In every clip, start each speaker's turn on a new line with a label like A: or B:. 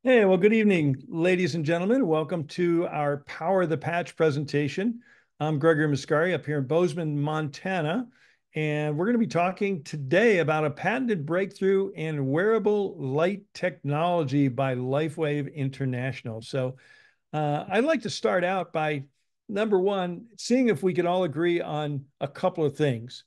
A: Hey, well, good evening, ladies and gentlemen. Welcome to our Power the Patch presentation. I'm Gregory Muscari up here in Bozeman, Montana, and we're going to be talking today about a patented breakthrough in wearable light technology by LifeWave International. I'd like to start out by number one, seeing if we could all agree on a couple of things.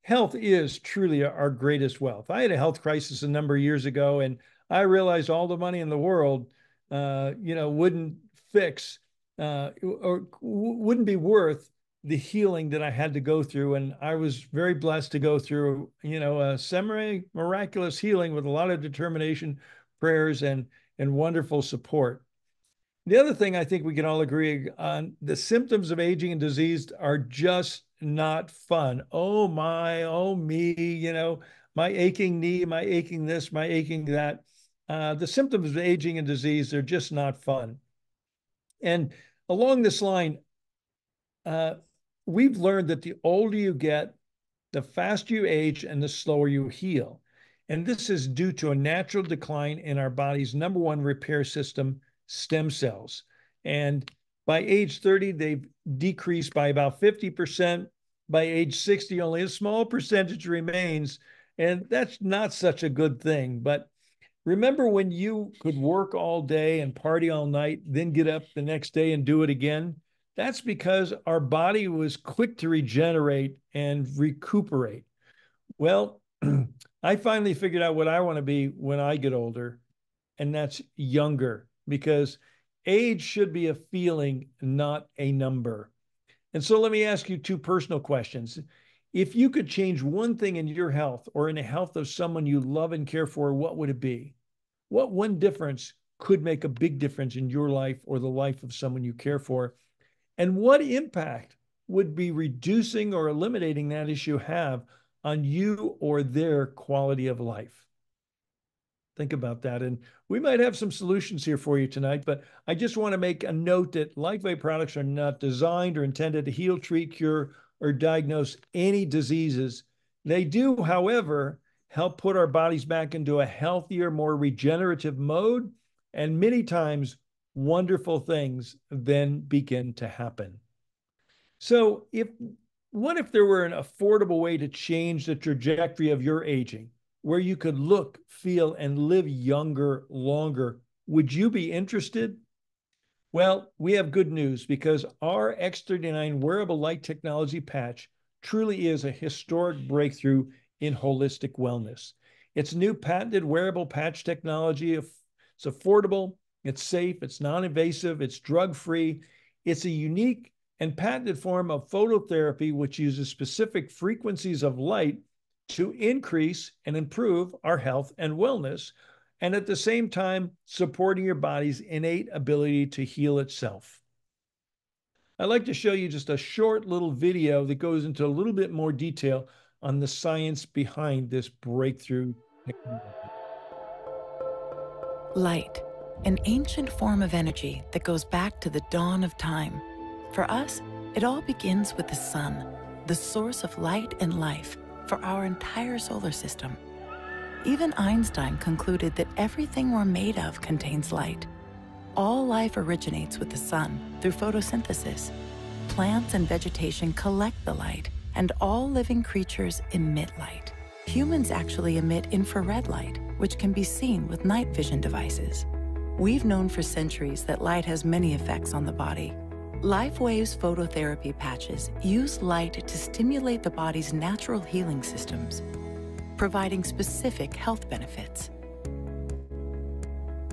A: Health is truly our greatest wealth. I had a health crisis a number of years ago, and I realized all the money in the world, wouldn't fix or wouldn't be worth the healing that I had to go through. And I was very blessed to go through, a semi-miraculous healing with a lot of determination, prayers, and wonderful support. The other thing I think we can all agree on, the symptoms of aging and disease are just not fun. Oh my, oh me, my aching knee, my aching this, my aching that. The symptoms of aging and disease, they're just not fun. And along this line, uh, we've learned that the older you get, the faster you age and the slower you heal. And this is due to a natural decline in our body's number one repair system, stem cells. And by age 30, they've decreased by about 50%. By age 60, only a small percentage remains. And that's not such a good thing. But remember when you could work all day and party all night, then get up the next day and do it again? That's because our body was quick to regenerate and recuperate. Well, I finally figured out what I want to be when I get older, and that's younger, because age should be a feeling, not a number. And so let me ask you two personal questions. If you could change one thing in your health or in the health of someone you love and care for, what would it be? What one difference could make a big difference in your life or the life of someone you care for? And what impact would be reducing or eliminating that issue have on you or their quality of life? Think about that. And we might have some solutions here for you tonight, but I just want to make a note that LifeWave products are not designed or intended to heal, treat, cure, or diagnose any diseases. They do, however, help put our bodies back into a healthier, more regenerative mode, and many times wonderful things then begin to happen. So, what if there were an affordable way to change the trajectory of your aging, where you could look, feel, and live younger longer? Would you be interested? Well, we have good news, because our X39 wearable light technology patch truly is a historic breakthrough in holistic wellness. It's new patented wearable patch technology. It's affordable, it's safe, it's non-invasive, it's drug-free. It's a unique and patented form of phototherapy which uses specific frequencies of light to increase and improve our health and wellness, and at the same time supporting your body's innate ability to heal itself. I'd like to show you just a short little video that goes into a little bit more detail on the science behind this breakthrough technology.
B: Light, an ancient form of energy that goes back to the dawn of time. For us, it all begins with the sun, the source of light and life for our entire solar system. Even Einstein concluded that everything we're made of contains light. All life originates with the sun through photosynthesis. Plants and vegetation collect the light, and all living creatures emit light. Humans actually emit infrared light, which can be seen with night vision devices. We've known for centuries that light has many effects on the body. LifeWave's phototherapy patches use light to stimulate the body's natural healing systems, providing specific health benefits.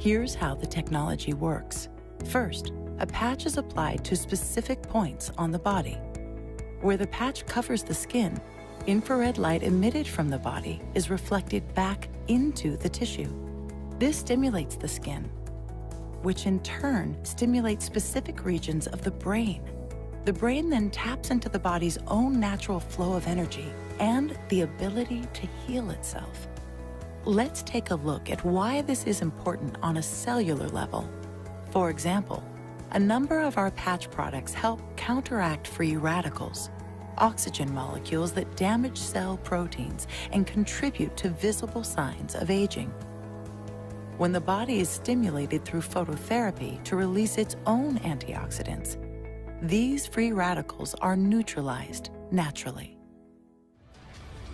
B: Here's how the technology works. First, a patch is applied to specific points on the body. Where the patch covers the skin, infrared light emitted from the body is reflected back into the tissue. This stimulates the skin, which in turn stimulates specific regions of the brain. The brain then taps into the body's own natural flow of energy and the ability to heal itself. Let's take a look at why this is important on a cellular level. For example, a number of our patch products help counteract free radicals, oxygen molecules that damage cell proteins and contribute to visible signs of aging. when the body is stimulated through phototherapy to release its own antioxidants. These free radicals are neutralized naturally.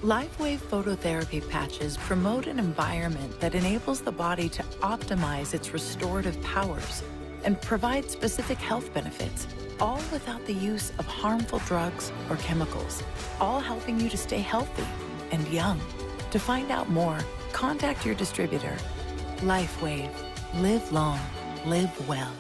B: LifeWave phototherapy patches promote an environment that enables the body to optimize its restorative powers and provide specific health benefits, all without the use of harmful drugs or chemicals, all helping you to stay healthy and young. To find out more, contact your distributor. LifeWave. Live long. Live well.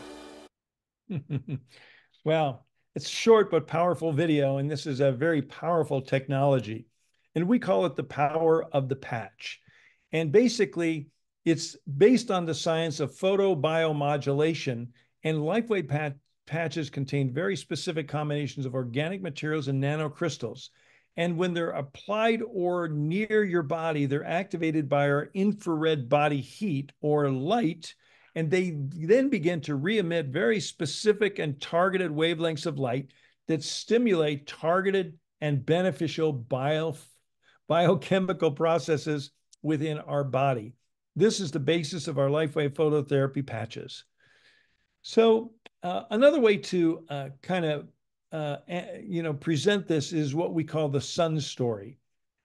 A: Well, it's short but powerful video, and this is a very powerful technology. And we call it the power of the patch. And basically, it's based on the science of photobiomodulation, and LifeWave patches contain very specific combinations of organic materials and nanocrystals. And when they're applied or near your body, they're activated by our infrared body heat or light, and they then begin to re-emit very specific and targeted wavelengths of light that stimulate targeted and beneficial biochemical processes within our body. This is the basis of our LifeWave phototherapy patches. So another way to present this is what we call the sun story.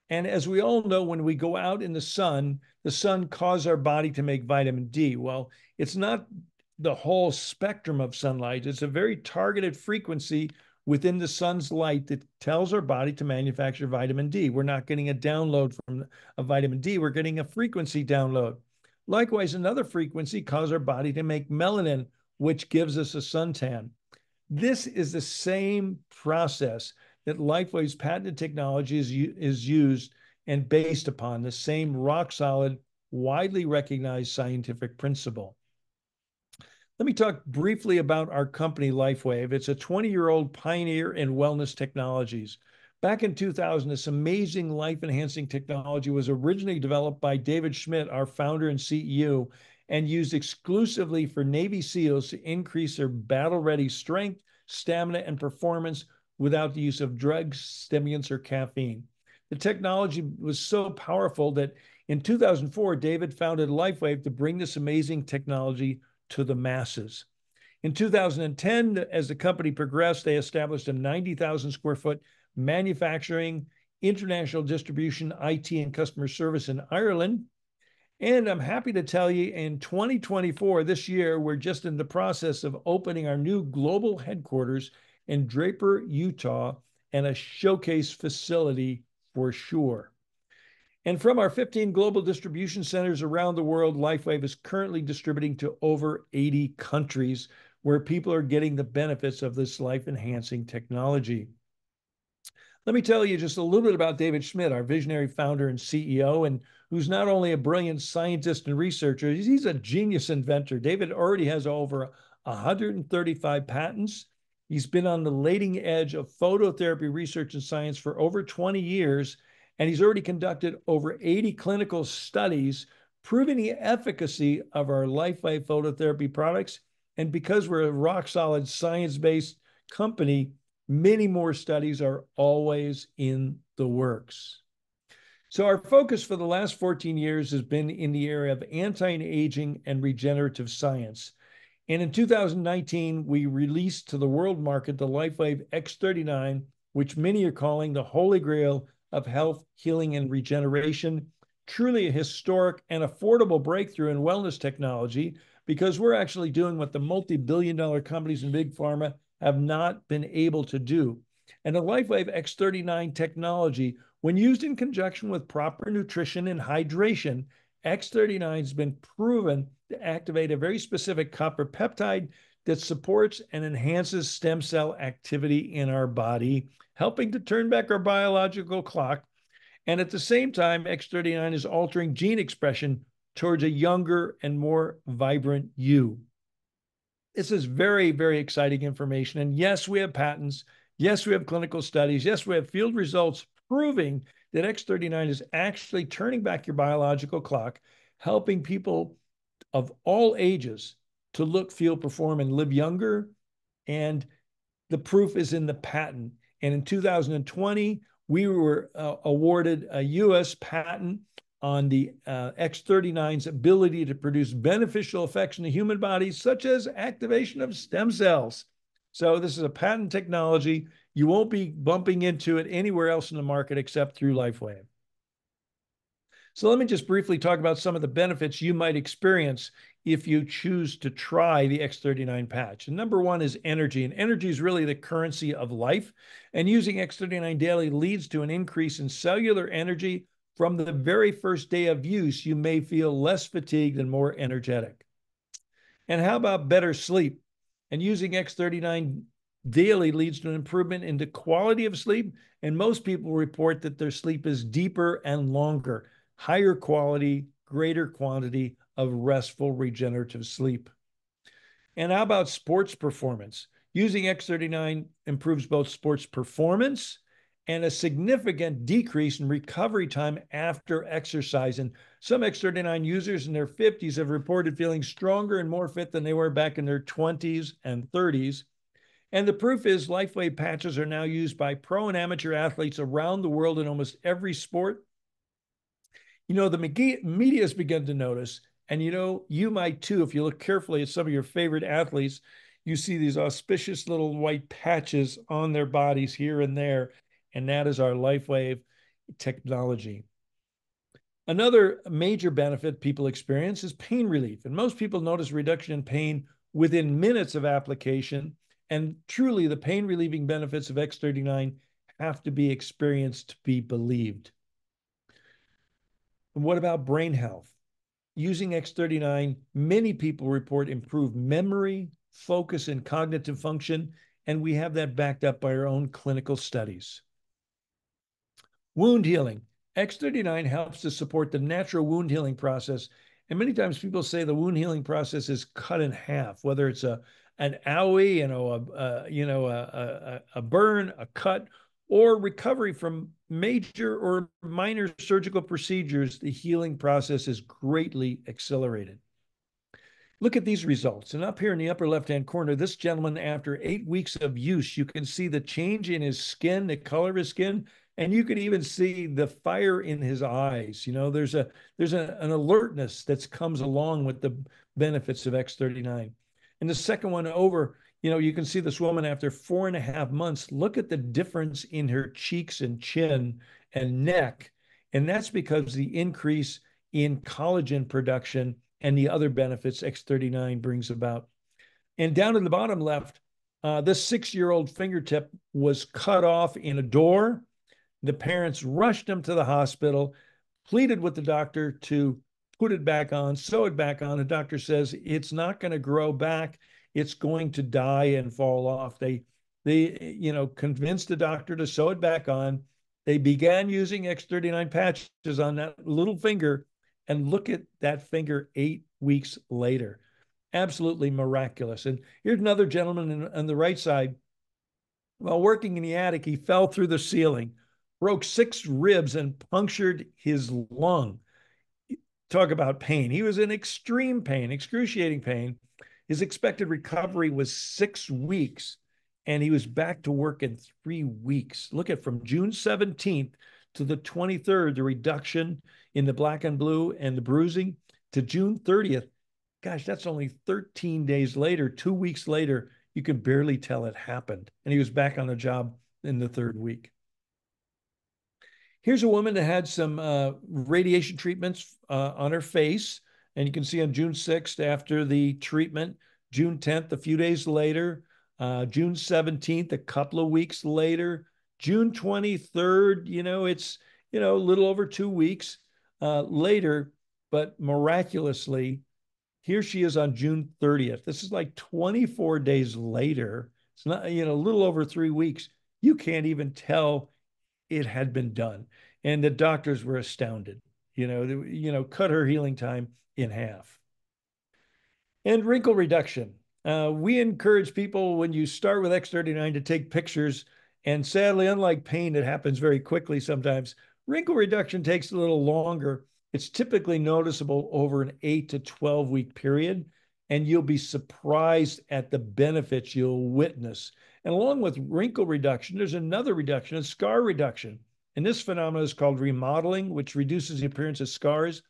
A: And as we all know, when we go out in the sun causes our body to make vitamin D. Well, it's not the whole spectrum of sunlight. It's a very targeted frequency within the sun's light that tells our body to manufacture vitamin D. We're not getting a download from a vitamin D. We're getting a frequency download. Likewise, another frequency causes our body to make melanin, which gives us a suntan. This is the same process that LifeWave's patented technology is used and based upon the same rock solid, widely recognized scientific principle. Let me talk briefly about our company, LifeWave. It's a 20-year-old pioneer in wellness technologies. Back in 2000, this amazing life-enhancing technology was originally developed by David Schmidt, our founder and CEO, and used exclusively for Navy SEALs to increase their battle-ready strength, stamina, and performance without the use of drugs, stimulants, or caffeine. The technology was so powerful that in 2004, David founded LifeWave to bring this amazing technology to the masses. In 2010, as the company progressed, they established a 90,000 square foot manufacturing, international distribution, IT, and customer service in Ireland. And I'm happy to tell you in 2024, this year, we're just in the process of opening our new global headquarters in Draper, Utah, and a showcase facility for sure. And from our 15 global distribution centers around the world, LifeWave is currently distributing to over 80 countries where people are getting the benefits of this life-enhancing technology. Let me tell you just a little bit about David Schmidt, our visionary founder and CEO, and who's not only a brilliant scientist and researcher, he's a genius inventor. David already has over 135 patents. He's been on the leading edge of phototherapy research and science for over 20 years, and he's already conducted over 80 clinical studies proving the efficacy of our LifeWave phototherapy products. And because we're a rock-solid science-based company, many more studies are always in the works. So our focus for the last 14 years has been in the area of anti-aging and regenerative science. And in 2019, we released to the world market the LifeWave X39, which many are calling the holy grail of health, healing, and regeneration. Truly a historic and affordable breakthrough in wellness technology, because we're actually doing what the multi-billion-dollar companies in big pharma have not been able to do. And the LifeWave X39 technology, when used in conjunction with proper nutrition and hydration, X39 has been proven to activate a very specific copper peptide that supports and enhances stem cell activity in our body, helping to turn back our biological clock. And at the same time, X39 is altering gene expression towards a younger and more vibrant you. This is very, very exciting information. And yes, we have patents. Yes, we have clinical studies. Yes, we have field results proving that X39 is actually turning back your biological clock, helping people of all ages to look, feel, perform, and live younger. And the proof is in the patent. And in 2020, we were awarded a U.S. patent on the X39's ability to produce beneficial effects in the human body, such as activation of stem cells. So this is a patent technology. You won't be bumping into it anywhere else in the market except through LifeWave. So let me just briefly talk about some of the benefits you might experience if you choose to try the X39 patch. And number one is energy. And energy is really the currency of life. And using X39 daily leads to an increase in cellular energy. From the very first day of use, you may feel less fatigued and more energetic. And how about better sleep? And using X39 daily leads to an improvement in the quality of sleep. And most people report that their sleep is deeper and longer, higher quality, greater quantity of restful regenerative sleep. And how about sports performance? Using X39 improves both sports performance and a significant decrease in recovery time after exercise. And some X39 users in their 50s have reported feeling stronger and more fit than they were back in their 20s and 30s. And the proof is LifeWave patches are now used by pro and amateur athletes around the world in almost every sport. The media has begun to notice, and you might too, if you look carefully at some of your favorite athletes, you see these auspicious little white patches on their bodies here and there, and that is our LifeWave technology. Another major benefit people experience is pain relief, and most people notice reduction in pain within minutes of application, and truly the pain relieving benefits of X39 have to be experienced to be believed. And what about brain health? Using X39, many people report improved memory, focus, and cognitive function, and we have that backed up by our own clinical studies. Wound healing. X39 helps to support the natural wound healing process. And many times people say the wound healing process is cut in half, whether it's an owie, a burn, a cut, or recovery from major or minor surgical procedures. The healing process is greatly accelerated. Look at these results. And up here in the upper left-hand corner, this gentleman, after 8 weeks of use, you can see the change in his skin, the color of his skin, and you can even see the fire in his eyes. There's an alertness that comes along with the benefits of X39. And the second one over, you can see this woman after 4.5 months. Look at the difference in her cheeks and chin and neck. And that's because the increase in collagen production and the other benefits X39 brings about. And down in the bottom left, this 6-year-old fingertip was cut off in a door. The parents rushed him to the hospital, pleaded with the doctor to put it back on, sew it back on. The doctor says it's not going to grow back. It's going to die and fall off. They convinced the doctor to sew it back on. They began using X39 patches on that little finger, and look at that finger 8 weeks later. Absolutely miraculous. And here's another gentleman on the right side. While working in the attic, he fell through the ceiling, broke 6 ribs, and punctured his lung. Talk about pain. He was in extreme pain, excruciating pain. His expected recovery was 6 weeks, and he was back to work in 3 weeks. Look at from June 17th to the 23rd, the reduction in the black and blue and the bruising, to June 30th. Gosh, that's only 13 days later, 2 weeks later. You can barely tell it happened. And he was back on the job in the 3rd week. Here's a woman that had some radiation treatments on her face. And you can see on June 6th, after the treatment, June 10th, a few days later, June 17th, a couple of weeks later, June 23rd, it's, a little over 2 weeks later, but miraculously, here she is on June 30th. This is like 24 days later. It's not, a little over 3 weeks. You can't even tell it had been done. And the doctors were astounded, cut her healing time in half. And wrinkle reduction. We encourage people when you start with X39 to take pictures. And sadly, unlike pain, it happens very quickly sometimes. Wrinkle reduction takes a little longer. It's typically noticeable over an 8 to 12 week period, and you'll be surprised at the benefits you'll witness. And along with wrinkle reduction, there's another reduction, a scar reduction. And this phenomenon is called remodeling, which reduces the appearance of scars.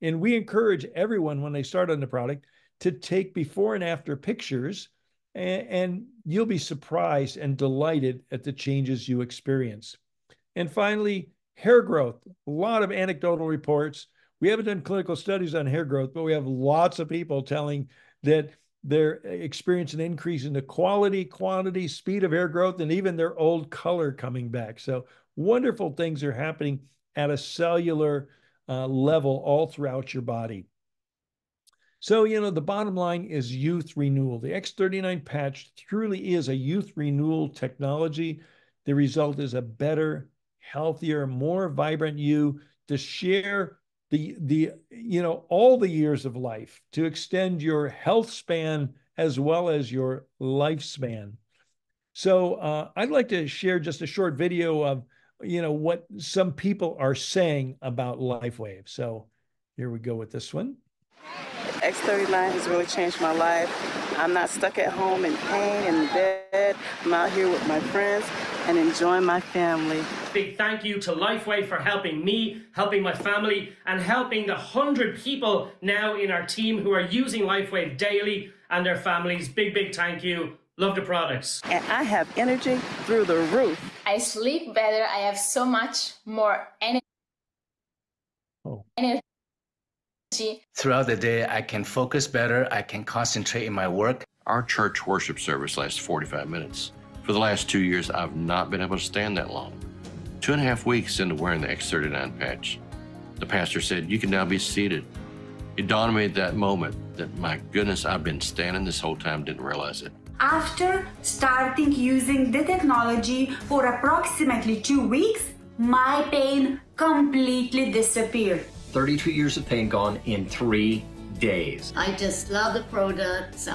A: And we encourage everyone when they start on the product to take before and after pictures, and you'll be surprised and delighted at the changes you experience. And finally, hair growth. A lot of anecdotal reports. We haven't done clinical studies on hair growth, but we have lots of people telling that they're experiencing an increase in the quality, quantity, speed of hair growth, and even their old color coming back. So wonderful things are happening at a cellular level all throughout your body. So, the bottom line is youth renewal. The X39 patch truly is a youth renewal technology. The result is a better, healthier, more vibrant you to share all the years of life, to extend your health span as well as your lifespan. So I'd like to share just a short video of what some people are saying about LifeWave. So here we go with this one.
C: X39 has really changed my life. I'm not stuck at home in pain in bed. I'm out here with my friends and enjoying my family.
D: Big thank you to LifeWave for helping me, helping my family, and helping the 100 people now in our team who are using LifeWave daily and their families. Big thank you. Love the products.
C: And I have energy through the roof.
E: I sleep better. I have so much more energy.
F: Throughout the day, I can focus better. I can concentrate in my work.
G: Our church worship service lasts 45 minutes. For the last 2 years, I've not been able to stand that long. 2.5 weeks into wearing the X39 patch, the pastor said, "You can now be seated." It dawned on me at that moment that, my goodness, I've been standing this whole time, didn't realize it.
H: After starting using the technology for approximately 2 weeks, my pain completely disappeared.
I: 32 years of pain gone in 3 days.
J: I just love the products.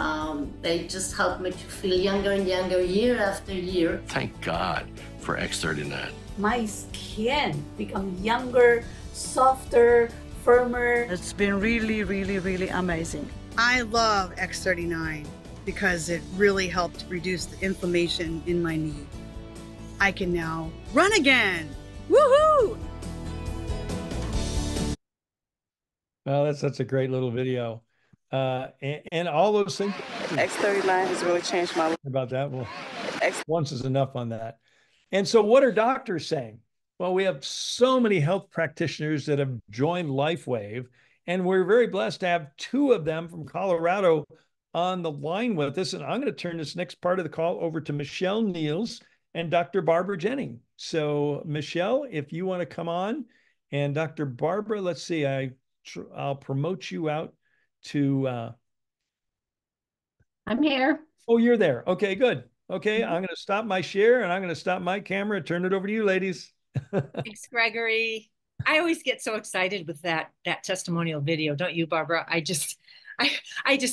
J: They just help me to feel younger and younger year after year.
G: Thank God for X39.
K: My skin become younger, softer, firmer.
L: It's been really amazing.
M: I love X39 because it really helped reduce the inflammation in my knee. I can now run again. Woohoo!
A: Well, that's such a great little video. And all those things.
C: X39 has really changed my life.
A: About that, well, once is enough on that. And so what are doctors saying? Well, we have so many health practitioners that have joined LifeWave, and we're very blessed to have 2 of them from Colorado on the line with us. And I'm going to turn this next part of the call over to Michelle Niels and Dr. Barbara Jennings. So Michelle, if you want to come on, and Dr. Barbara, let's see, I'll promote you out to.
N: I'm here.
A: Oh, you're there. Okay, good. Okay, I'm going to stop my share and I'm going to stop my camera and turn it over to you, ladies.
N: Thanks, Gregory. I always get so excited with that testimonial video, don't you, Barbara? I just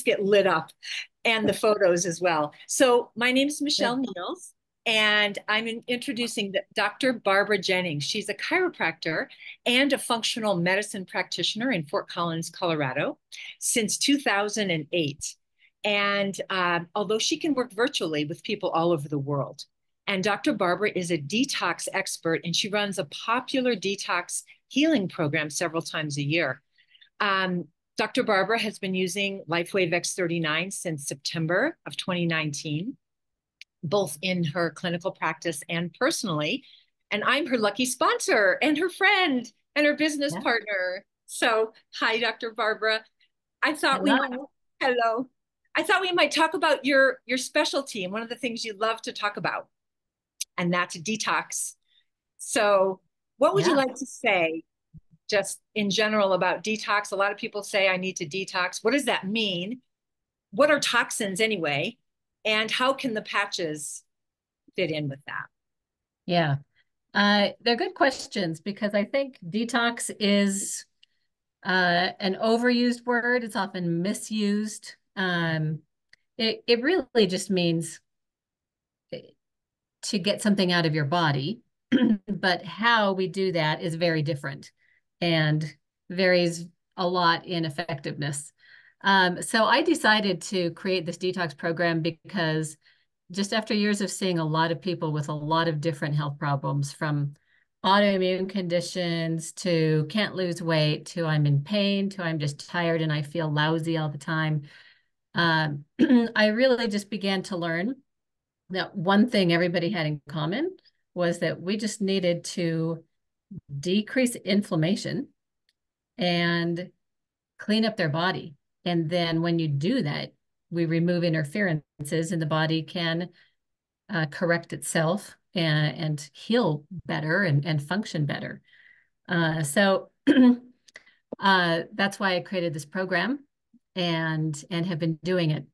N: get lit up, and the photos as well. So my name is Michelle Niels, and I'm introducing Dr. Barbara Jennings. She's a chiropractor and a functional medicine practitioner in Fort Collins, Colorado, since 2008. And although she can work virtually with people all over the world, and Dr. Barbara is a detox expert, and she runs a popular detox healing program several times a year. Dr. Barbara has been using LifeWave X39 since September of 2019, both in her clinical practice and personally. And I'm her lucky sponsor and her friend and her business partner. So hi, Dr. Barbara. I thought hello. I thought we might talk about your specialty and one of the things you love to talk about, and that's detox. So what would you like to say just in general about detox? A lot of people say I need to detox. What does that mean? What are toxins anyway? And how can the patches fit in with that?
O: Yeah, they're good questions, because I think detox is an overused word. It's often misused. It really just means to get something out of your body, but how we do that is very different and varies a lot in effectiveness. So I decided to create this detox program because just after years of seeing a lot of people with a lot of different health problems, from autoimmune conditions to can't lose weight to I'm in pain to I'm just tired and I feel lousy all the time. I really just began to learn that one thing everybody had in common was that we just needed to decrease inflammation and clean up their body. And then when you do that, we remove interferences and the body can correct itself and heal better and function better. So that's why I created this program and have been doing it.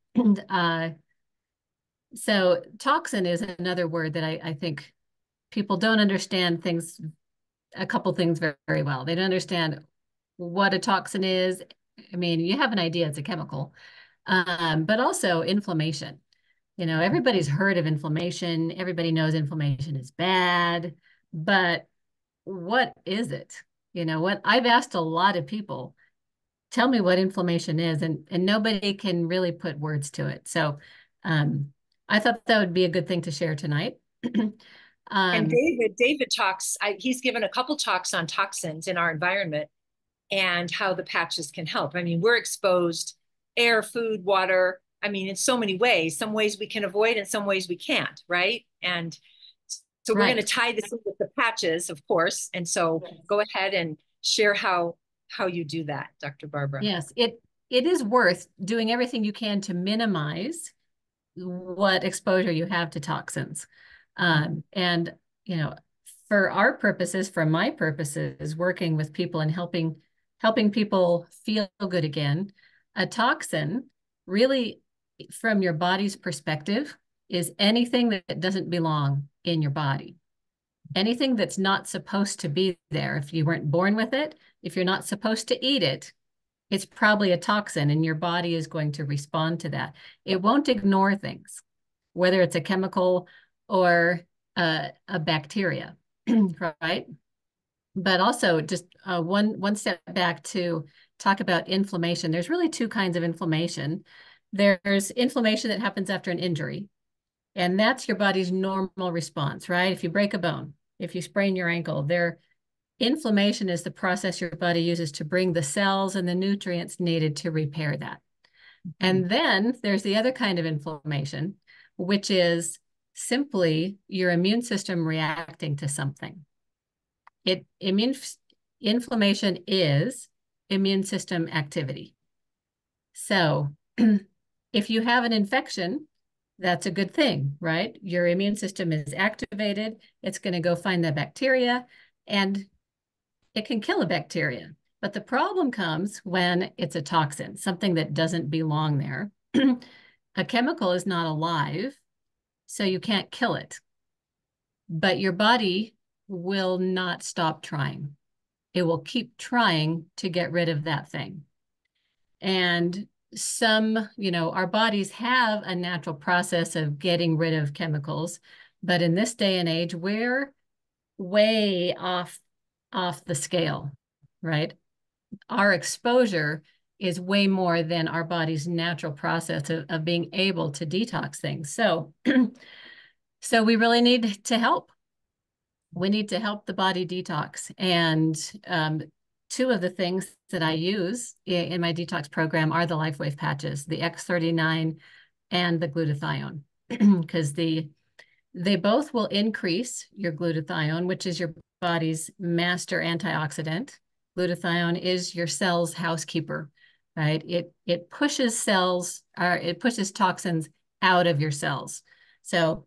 O: So toxin is another word that I think people don't understand a couple things very, very well. They don't understand what a toxin is. I mean, you have an idea, it's a chemical, but also inflammation. You know, everybody's heard of inflammation. Everybody knows inflammation is bad, but what is it? You know, what I've asked a lot of people, tell me what inflammation is, and nobody can really put words to it. So I thought that would be a good thing to share tonight.
N: And David talks, he's given a couple talks on toxins in our environment and how the patches can help. I mean, we're exposed air, food, water. I mean, in so many ways, some ways we can avoid and some ways we can't, right? And so we're going to tie this in with the patches, of course. And so go ahead and share how you do that, Dr. Barbara.
O: Yes, it is worth doing everything you can to minimize what exposure you have to toxins. And, you know, for our purposes, for my purposes, working with people and helping people feel good again, a toxin really, from your body's perspective, is anything that doesn't belong in your body. Anything that's not supposed to be there. If you weren't born with it, if you're not supposed to eat it, it's probably a toxin and your body is going to respond to that. It won't ignore things, whether it's a chemical or a bacteria, right? But also just one step back to talk about inflammation. There's really two kinds of inflammation. There's inflammation that happens after an injury, and that's your body's normal response, right? If you break a bone, if you sprain your ankle, inflammation is the process your body uses to bring the cells and the nutrients needed to repair that. And then there's the other kind of inflammation, which is simply your immune system reacting to something. Inflammation is immune system activity. So if you have an infection, that's a good thing, right? Your immune system is activated. It's going to go find the bacteria and it can kill a bacteria. But the problem comes when it's a toxin, something that doesn't belong there. A chemical is not alive, so you can't kill it. But your body will not stop trying. It will keep trying to get rid of that thing. And our bodies have a natural process of getting rid of chemicals, but in this day and age, we're way off the scale, right? Our exposure is way more than our body's natural process of being able to detox things. So, so we really need to help. We need to help the body detox. And two of the things that I use in my detox program are the LifeWave patches, the X39 and the glutathione, because they both will increase your glutathione, which is your body's master antioxidant. Glutathione is your cell's housekeeper, right? It pushes toxins out of your cells. So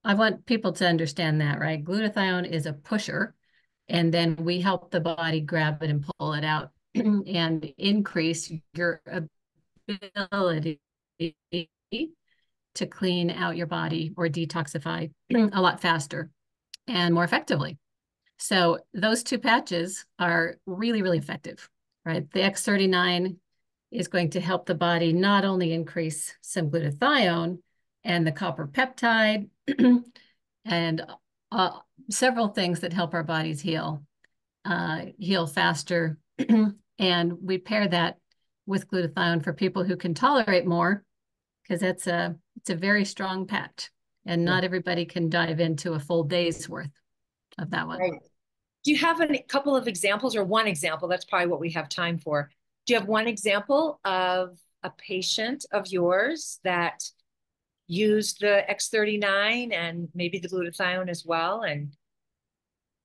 O: I want people to understand that, right? Glutathione is a pusher, and then we help the body grab it and pull it out and increase your ability to clean out your body or detoxify a lot faster and more effectively. So those two patches are really, really effective, right? The X39 is going to help the body not only increase some glutathione and the copper peptide and several things that help our bodies heal faster. And we pair that with glutathione for people who can tolerate more, because it's a very strong patch and not everybody can dive into a full day's worth. of that one.
N: Right. Do you have a couple of examples, or one example? That's probably what we have time for. Do you have one example of a patient of yours that used the X39 and maybe the glutathione as well, and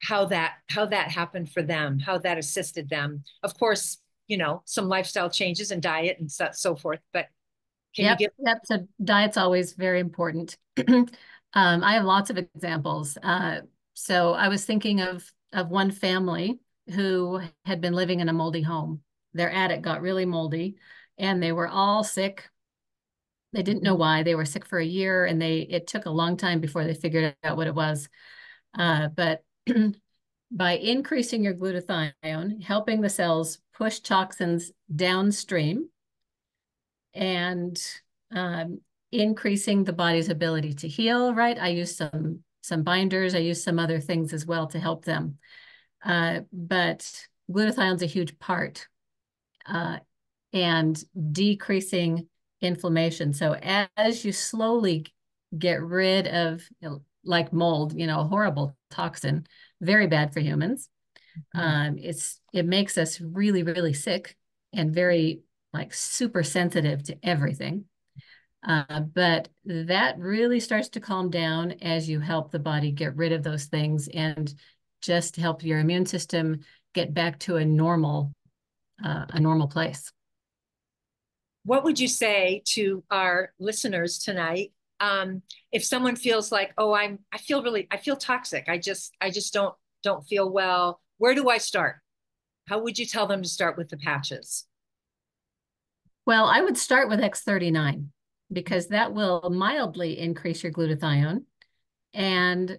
N: how that happened for them, how that assisted them? Of course, some lifestyle changes and diet and so forth, but can you give?
O: Yep. So diet's always very important. I have lots of examples. So I was thinking of one family who had been living in a moldy home. Their attic got really moldy, and they were all sick. They didn't know why. They were sick for a year, and it took a long time before they figured out what it was. But by increasing your glutathione, helping the cells push toxins downstream, and increasing the body's ability to heal, right? I use some binders. I use some other things as well to help them. But glutathione's a huge part, and decreasing inflammation. So as you slowly get rid of, like mold, a horrible toxin, very bad for humans. It makes us really, really sick and very super sensitive to everything. But that really starts to calm down as you help the body get rid of those things and just help your immune system get back to a normal place.
N: What would you say to our listeners tonight? If someone feels like, oh, I feel toxic. I just don't feel well. Where do I start? How would you tell them to start with the patches?
O: Well, I would start with X39 because that will mildly increase your glutathione and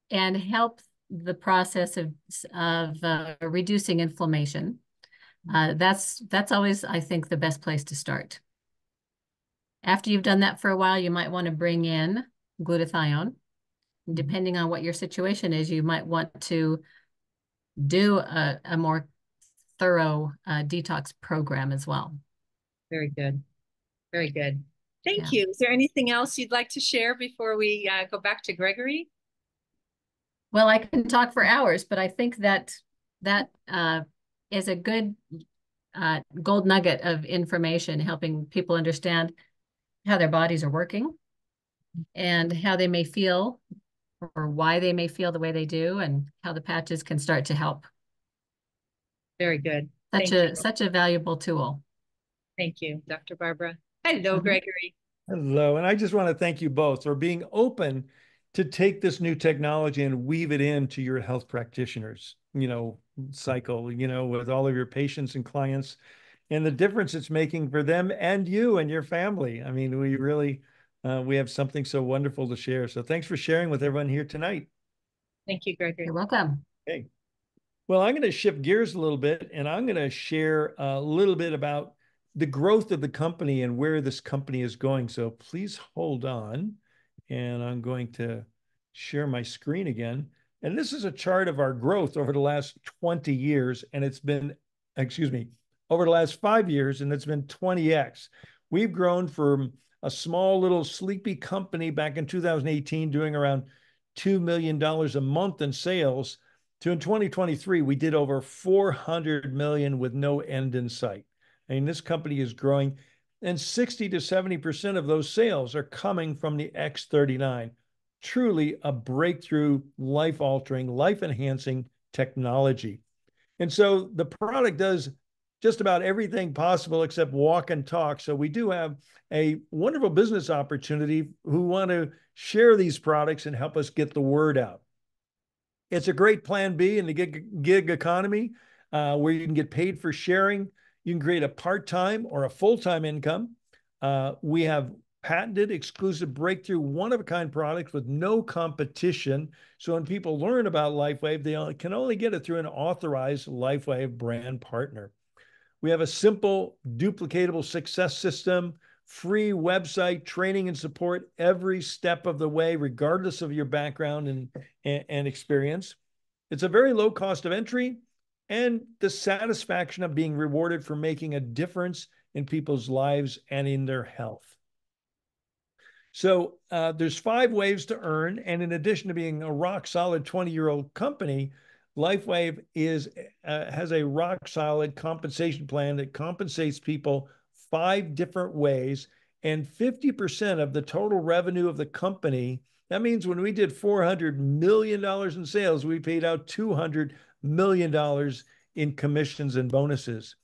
O: help the process of reducing inflammation. That's always, I think, the best place to start. After you've done that for a while, you might want to bring in glutathione. Depending on what your situation is, you might want to do a more thorough detox program as well.
N: Very good. Very good. Thank you. Is there anything else you'd like to share before we go back to Gregory?
O: Well, I can talk for hours, but I think that is a good gold nugget of information, helping people understand how their bodies are working and how they may feel or why they may feel the way they do, and how the patches can start to help.
N: Very good.
O: Such a valuable tool.
N: Thank you, Dr. Barbara. Hello, Gregory.
A: Hello. And I just want to thank you both for being open to take this new technology and weave it into your health practitioners, cycle, with all of your patients and clients, and the difference it's making for them and you and your family. I mean, we really, we have something so wonderful to share. So thanks for sharing with everyone here tonight.
N: Thank you, Gregory.
O: You're welcome.
A: Okay. Well, I'm going to shift gears a little bit, and I'm going to share a little bit about the growth of the company and where this company is going. So please hold on, and I'm going to share my screen again. And this is a chart of our growth over the last 20 years, and it's been, over the last 5 years, and it's been 20x. We've grown from a small little sleepy company back in 2018 doing around $2 million a month in sales to, in 2023, we did over 400 million with no end in sight. I mean, this company is growing, and 60 to 70% of those sales are coming from the X39. Truly a breakthrough, life-altering, life-enhancing technology. And so the product does just about everything possible except walk and talk. So we do have a wonderful business opportunity who want to share these products and help us get the word out. It's a great plan B in the gig economy, where you can get paid for sharing. You can create a part-time or a full-time income. We have patented, exclusive, breakthrough, one-of-a-kind products with no competition. So when people learn about LifeWave, they can only get it through an authorized LifeWave brand partner. We have a simple, duplicatable success system, free website, training and support every step of the way, regardless of your background and experience. It's a very low cost of entry, and the satisfaction of being rewarded for making a difference in people's lives and in their health. So there's 5 ways to earn. And in addition to being a rock solid 20-year-old company, LifeWave has a rock solid compensation plan that compensates people 5 different ways, and 50% of the total revenue of the company. That means when we did $400 million in sales, we paid out $200 million in commissions and bonuses.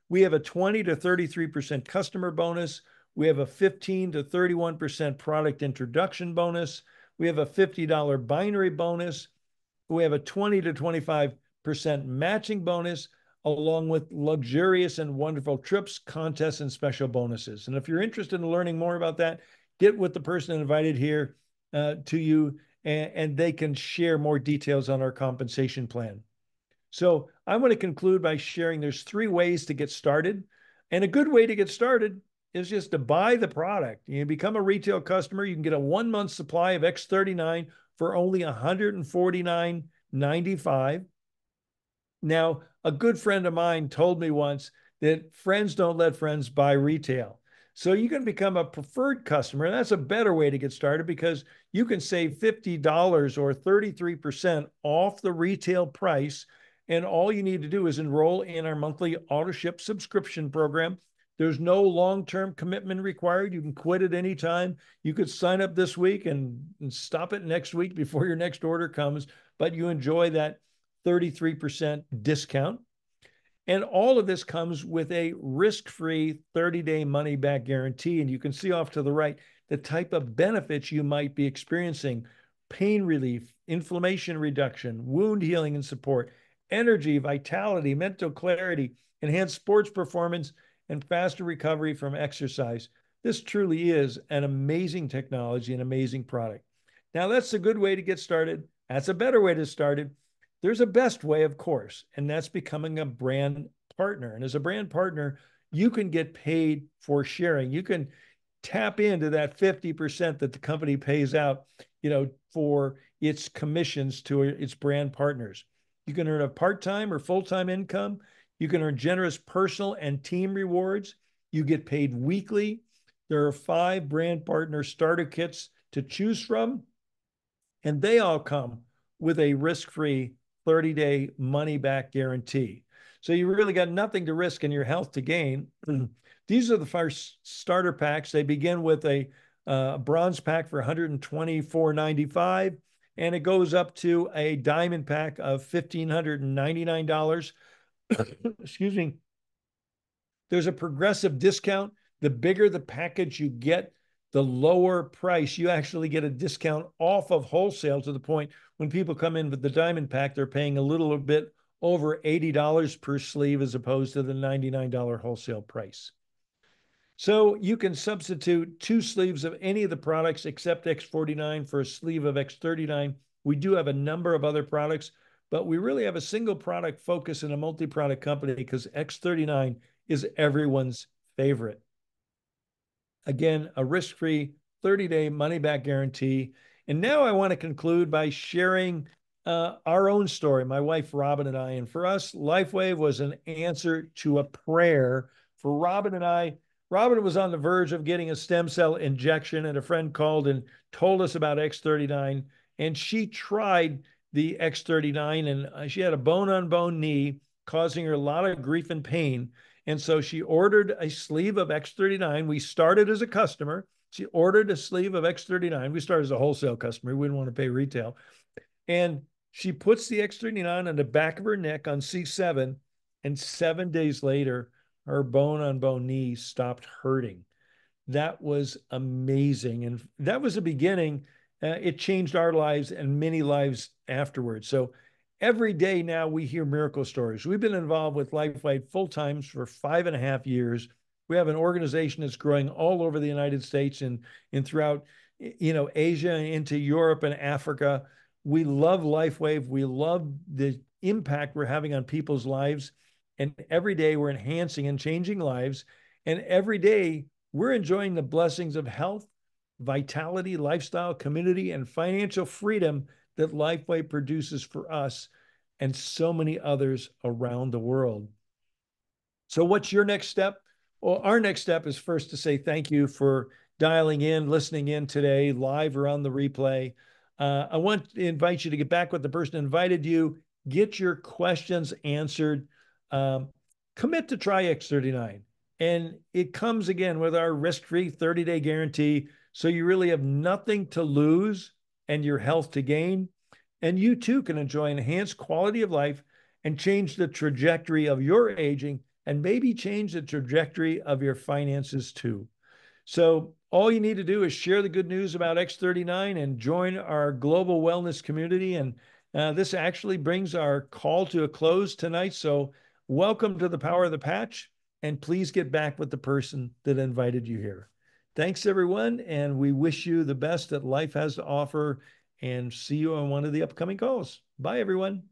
A: We have a 20 to 33% customer bonus. We have a 15 to 31% product introduction bonus. We have a $50 binary bonus. We have a 20 to 25% matching bonus, along with luxurious and wonderful trips, contests, and special bonuses. And if you're interested in learning more about that, get with the person invited here to you, and they can share more details on our compensation plan. So I want to conclude by sharing there's 3 ways to get started. And a good way to get started is just to buy the product. You become a retail customer, you can get a 1-month supply of X39 for only $149.95. Now, a good friend of mine told me once that friends don't let friends buy retail. So you can become a preferred customer. That's a better way to get started, because you can save $50 or 33% off the retail price. And all you need to do is enroll in our monthly auto ship subscription program. There's no long-term commitment required. You can quit at any time. You could sign up this week and stop it next week before your next order comes, but you enjoy that 33% discount. And all of this comes with a risk-free 30-day money-back guarantee. And you can see off to the right the type of benefits you might be experiencing: pain relief, inflammation reduction, wound healing and support, energy, vitality, mental clarity, enhanced sports performance, and faster recovery from exercise. This truly is an amazing technology, an amazing product. Now, that's a good way to get started. That's a better way to start it. There's a best way, of course, and that's becoming a brand partner. And as a brand partner, you can get paid for sharing. You can tap into that 50% that the company pays out, for its commissions to its brand partners. You can earn a part-time or full-time income. You can earn generous personal and team rewards. You get paid weekly. There are 5 brand partner starter kits to choose from, and they all come with a risk-free 30-day money-back guarantee. So you really got nothing to risk and your health to gain. These are the first starter packs. They begin with a bronze pack for $124.95, and it goes up to a diamond pack of $1,599. Excuse me. There's a progressive discount. The bigger the package you get, the lower price. You actually get a discount off of wholesale, to the point when people come in with the diamond pack, they're paying a little bit over $80 per sleeve as opposed to the $99 wholesale price. So you can substitute 2 sleeves of any of the products except X49 for a sleeve of X39. We do have a number of other products, but we really have a single product focus in a multi-product company because X39 is everyone's favorite. Again, a risk-free 30-day money-back guarantee. And now I want to conclude by sharing our own story, my wife, Robin, and I. And for us, LifeWave was an answer to a prayer. For Robin and I, Robin was on the verge of getting a stem cell injection, and a friend called and told us about X39. And she tried the X39, and she had a bone-on-bone knee, causing her a lot of grief and pain. And so she ordered a sleeve of X39. We started as a customer. She ordered a sleeve of X39. We started as a wholesale customer. We didn't want to pay retail. And she puts the X39 on the back of her neck on C7, and 7 days later, her bone-on-bone knee stopped hurting. That was amazing. And that was the beginning. It changed our lives and many lives afterwards. So every day now we hear miracle stories. We've been involved with LifeWave full-time for 5.5 years. We have an organization that's growing all over the United States and throughout, Asia and into Europe and Africa. We love LifeWave. We love the impact we're having on people's lives. And every day we're enhancing and changing lives. And every day we're enjoying the blessings of health, vitality, lifestyle, community, and financial freedom that LifeWave produces for us and so many others around the world. So what's your next step? Well, our next step is first to say thank you for dialing in, listening in today, live or on the replay. I want to invite you to get back with the person who invited you, get your questions answered. Commit to try X39. And it comes again with our risk-free 30-day guarantee. So you really have nothing to lose and your health to gain. And you too can enjoy enhanced quality of life and change the trajectory of your aging and maybe change the trajectory of your finances too. So all you need to do is share the good news about X39 and join our global wellness community. And this actually brings our call to a close tonight. So welcome to the Power of the Patch, and please get back with the person that invited you here. Thanks, everyone, and we wish you the best that life has to offer, and see you on one of the upcoming calls. Bye, everyone.